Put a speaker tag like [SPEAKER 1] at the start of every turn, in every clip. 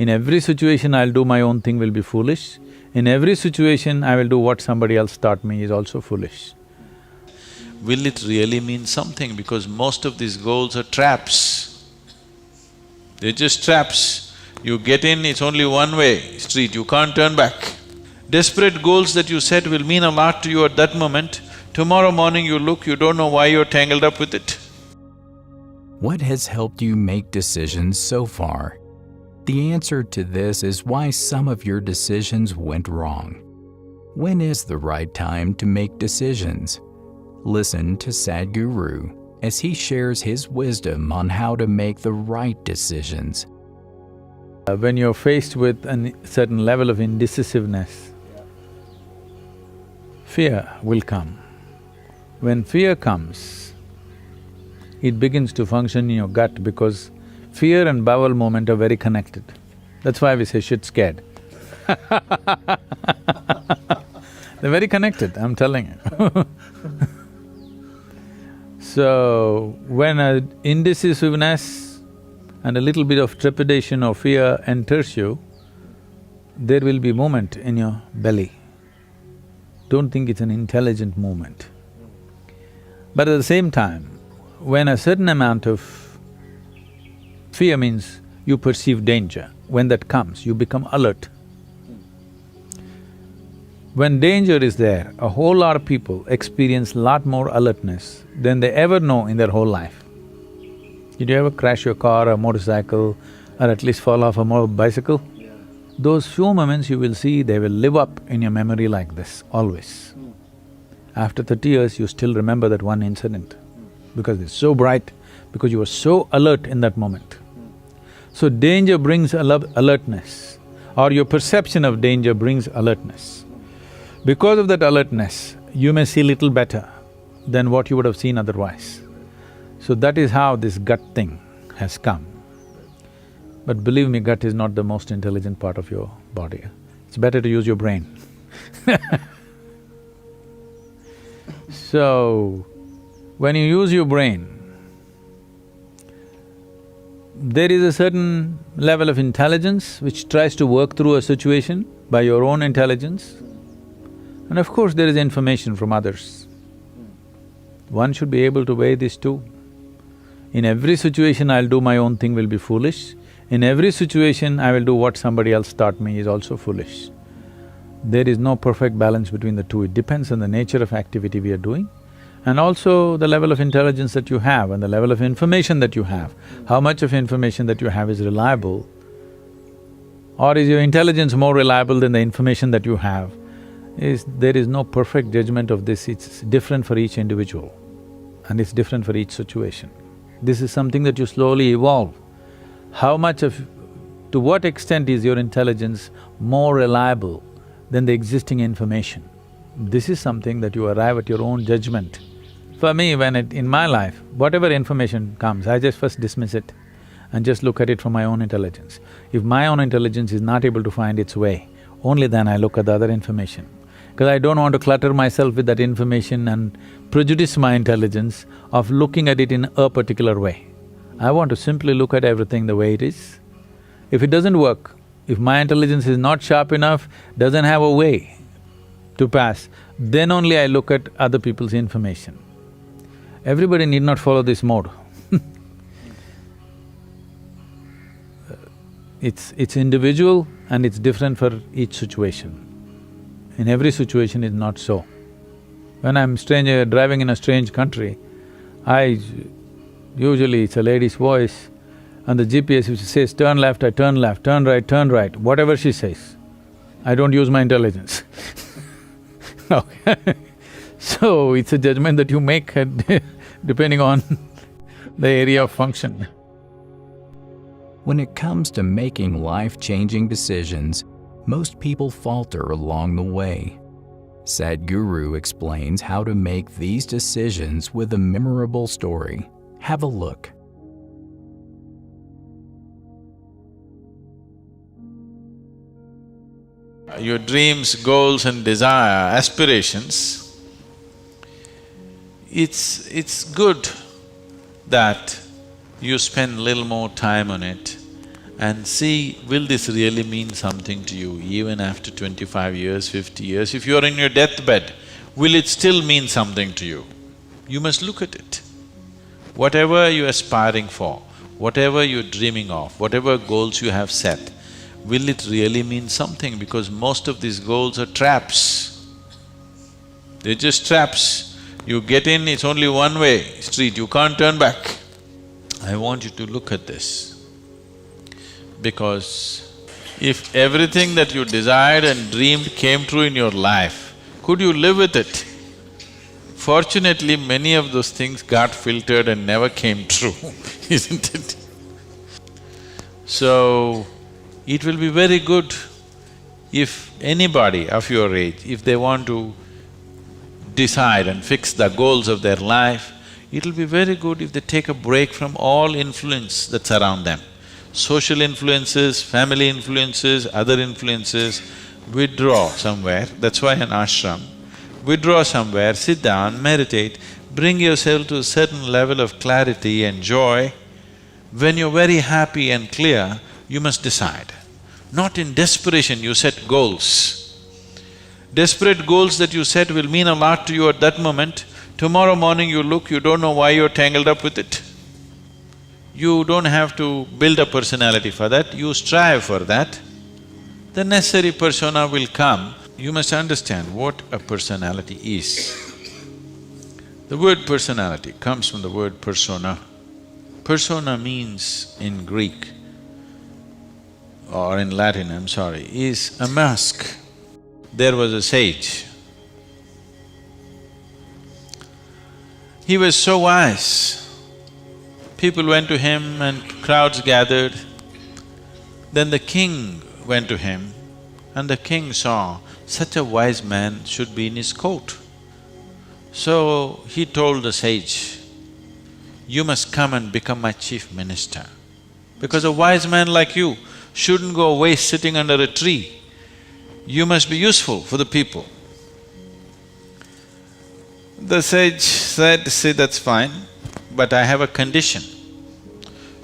[SPEAKER 1] In every situation I'll do my own thing will be foolish. In every situation I will do what somebody else taught me is also foolish.
[SPEAKER 2] Will it really mean something? Because most of these goals are traps. They're just traps. You get in, it's only one-way street, you can't turn back. Desperate goals that you set will mean a lot to you at that moment. Tomorrow morning you look, you don't know why you're tangled up with it.
[SPEAKER 3] What has helped you make decisions so far? The answer to this is why some of your decisions went wrong. When is the right time to make decisions? Listen to Sadhguru as he shares his wisdom on how to make the right decisions.
[SPEAKER 1] When you're faced with a certain level of indecisiveness, fear will come. When fear comes, it begins to function in your gut because fear and bowel movement are very connected. That's why we say shit scared. They're very connected, I'm telling you. So, when an indecisiveness and a little bit of trepidation or fear enters you, there will be movement in your belly. Don't think it's an intelligent movement. But at the same time, when a certain amount of fear means you perceive danger, when that comes, you become alert. When danger is there, a whole lot of people experience lot more alertness than they ever know in their whole life. Did you ever crash your car or motorcycle or at least fall off a bicycle? Those few moments you will see, they will live up in your memory like this, always. After 30 years, you still remember that one incident because it's so bright, because you were so alert in that moment. So danger brings alertness, or your perception of danger brings alertness. Because of that alertness, you may see little better than what you would have seen otherwise. So that is how this gut thing has come. But believe me, gut is not the most intelligent part of your body. It's better to use your brain. So, when you use your brain, there is a certain level of intelligence which tries to work through a situation by your own intelligence. And of course, there is information from others. One should be able to weigh these two. In every situation, I'll do my own thing will be foolish. In every situation, I will do what somebody else taught me is also foolish. There is no perfect balance between the two. It depends on the nature of activity we are doing and also the level of intelligence that you have and the level of information that you have. How much of information that you have is reliable, or is your intelligence more reliable than the information that you have? There is no perfect judgment of this, it's different for each individual and it's different for each situation. This is something that you slowly evolve. How much of… to what extent is your intelligence more reliable than the existing information? This is something that you arrive at your own judgment. For me, in my life, whatever information comes, I just first dismiss it and just look at it from my own intelligence. If my own intelligence is not able to find its way, only then I look at the other information. Because I don't want to clutter myself with that information and prejudice my intelligence of looking at it in a particular way. I want to simply look at everything the way it is. If it doesn't work, if my intelligence is not sharp enough, doesn't have a way to pass, then only I look at other people's information. Everybody need not follow this mode. It's individual and it's different for each situation. In every situation it's not so. When I'm driving in a strange country, usually it's a lady's voice and the GPS which says turn left, I turn left, turn right, whatever she says. I don't use my intelligence. Okay. So it's a judgment that you make depending on the area of function.
[SPEAKER 3] When it comes to making life-changing decisions, most people falter along the way. Sadhguru explains how to make these decisions with a memorable story. Have a look.
[SPEAKER 2] Your dreams, goals and desire, aspirations, it's good that you spend little more time on it and see, will this really mean something to you even after 25 years, 50 years? If you're in your deathbed, will it still mean something to you? You must look at it. Whatever you're aspiring for, whatever you're dreaming of, whatever goals you have set, will it really mean something? Because most of these goals are traps. They're just traps. You get in, it's only one-way street, you can't turn back. I want you to look at this. Because if everything that you desired and dreamed came true in your life, could you live with it? Fortunately, many of those things got filtered and never came true, isn't it? So, it will be very good if anybody of your age, if they want to decide and fix the goals of their life, it'll be very good if they take a break from all influence that's around them. Social influences, family influences, other influences, withdraw somewhere, that's why an ashram. Withdraw somewhere, sit down, meditate, bring yourself to a certain level of clarity and joy. When you're very happy and clear, you must decide. Not in desperation you set goals. Desperate goals that you set will mean a lot to you at that moment. Tomorrow morning you look, you don't know why you're tangled up with it. You don't have to build a personality for that, you strive for that. The necessary persona will come. You must understand what a personality is. The word personality comes from the word persona. Persona means in Greek, or in Latin, I'm sorry, is a mask. There was a sage. He was so wise. People went to him and crowds gathered. Then the king went to him and the king saw such a wise man should be in his court. So he told the sage, "You must come and become my chief minister, because a wise man like you shouldn't go waste sitting under a tree. You must be useful for the people." The sage said, "See, that's fine, but I have a condition.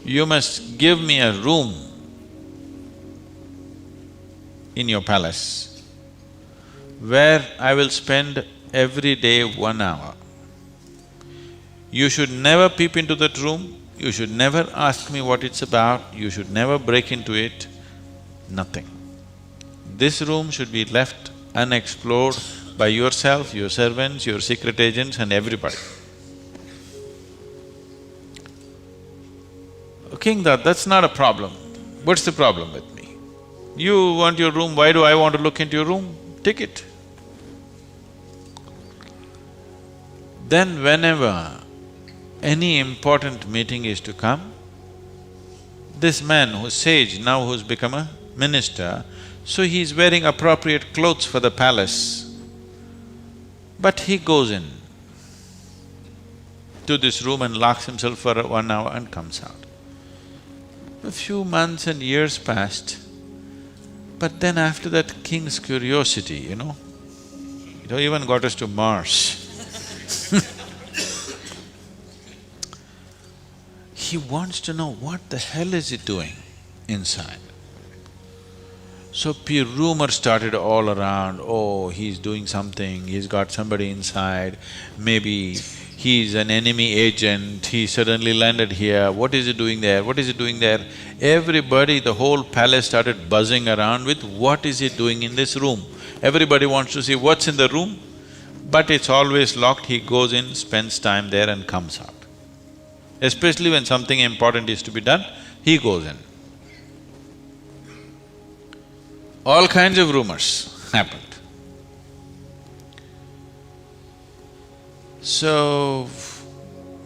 [SPEAKER 2] You must give me a room in your palace where I will spend every day 1 hour. You should never peep into that room, you should never ask me what it's about, you should never break into it, nothing. This room should be left unexplored by yourself, your servants, your secret agents and everybody." King thought, that's not a problem. What's the problem with me? You want your room, why do I want to look into your room? Take it. Then whenever any important meeting is to come, this man who's sage, now who's become a minister, so he's wearing appropriate clothes for the palace, but he goes in to this room and locks himself for 1 hour and comes out. A few months and years passed, but then after that king's curiosity, it even got us to Mars. He wants to know what the hell is he doing inside. So rumor started all around, oh, he's doing something, he's got somebody inside, maybe he's an enemy agent, he suddenly landed here, what is he doing there, what is he doing there? Everybody, the whole palace started buzzing around with what is he doing in this room. Everybody wants to see what's in the room, but it's always locked, he goes in, spends time there and comes out. Especially when something important is to be done, he goes in. All kinds of rumors happened. So,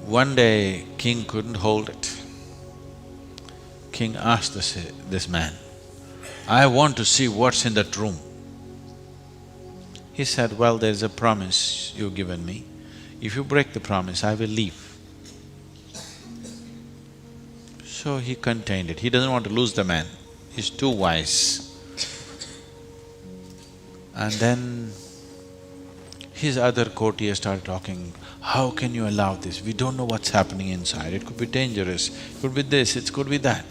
[SPEAKER 2] one day, king couldn't hold it. King asked this man, "I want to see what's in that room." He said, "Well, there's a promise you've given me. If you break the promise, I will leave." So he contained it. He doesn't want to lose the man, he's too wise. And then his other courtiers started talking, "How can you allow this? We don't know what's happening inside, it could be dangerous, it could be this, it could be that."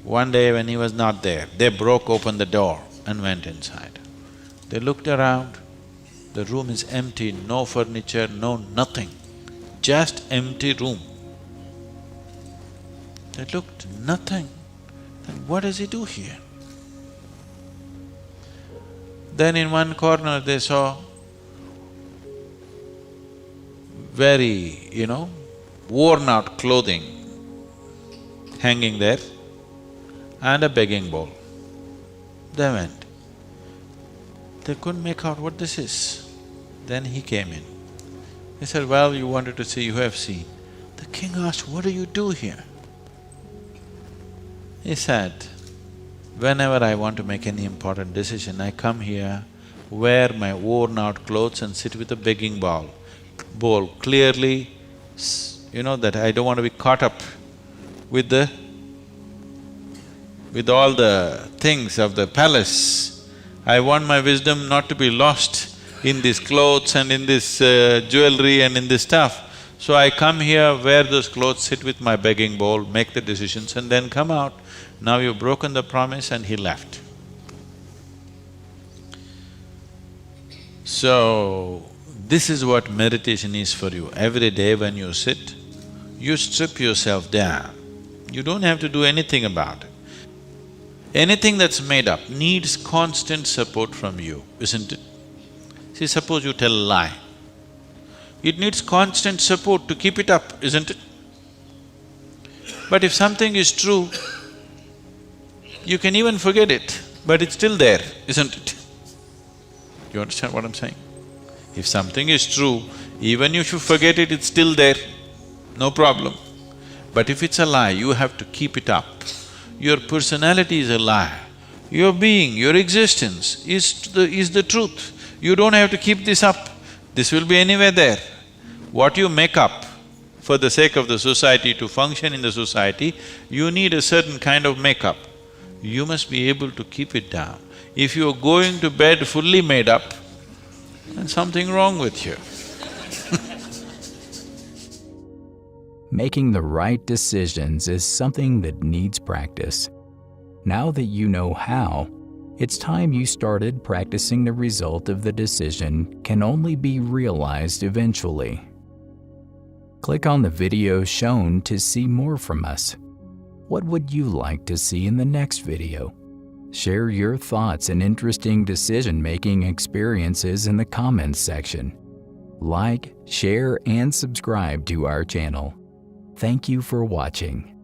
[SPEAKER 2] One day when he was not there, they broke open the door and went inside. They looked around, the room is empty, no furniture, no nothing, just empty room. They looked, nothing. Then what does he do here? Then in one corner they saw very, worn out clothing hanging there and a begging bowl. They went. They couldn't make out what this is. Then he came in. He said, well, you wanted to see, you have seen. The king asked, what do you do here? He said, whenever I want to make any important decision, I come here, wear my worn-out clothes and sit with a begging bowl, clearly, that I don't want to be caught up with all the things of the palace. I want my wisdom not to be lost in these clothes and in this jewelry and in this stuff. So I come here, wear those clothes, sit with my begging bowl, make the decisions and then come out. Now you've broken the promise, and he left. So, this is what meditation is for you. Every day when you sit, you strip yourself down. You don't have to do anything about it. Anything that's made up needs constant support from you, isn't it? See, suppose you tell a lie. It needs constant support to keep it up, isn't it? But if something is true, you can even forget it, but it's still there, isn't it? You understand what I'm saying? If something is true, even if you forget it, it's still there, no problem. But if it's a lie, you have to keep it up. Your personality is a lie. Your being, your existence is the truth. You don't have to keep this up. This will be anywhere there. What you make up for the sake of the society, to function in the society, you need a certain kind of makeup. You must be able to keep it down. If you're going to bed fully made up, then something wrong with you.
[SPEAKER 3] Making the right decisions is something that needs practice. Now that you know how, it's time you started practicing. The result of the decision can only be realized eventually. Click on the video shown to see more from us. What would you like to see in the next video? Share your thoughts and interesting decision-making experiences in the comments section. Like, share, and subscribe to our channel. Thank you for watching.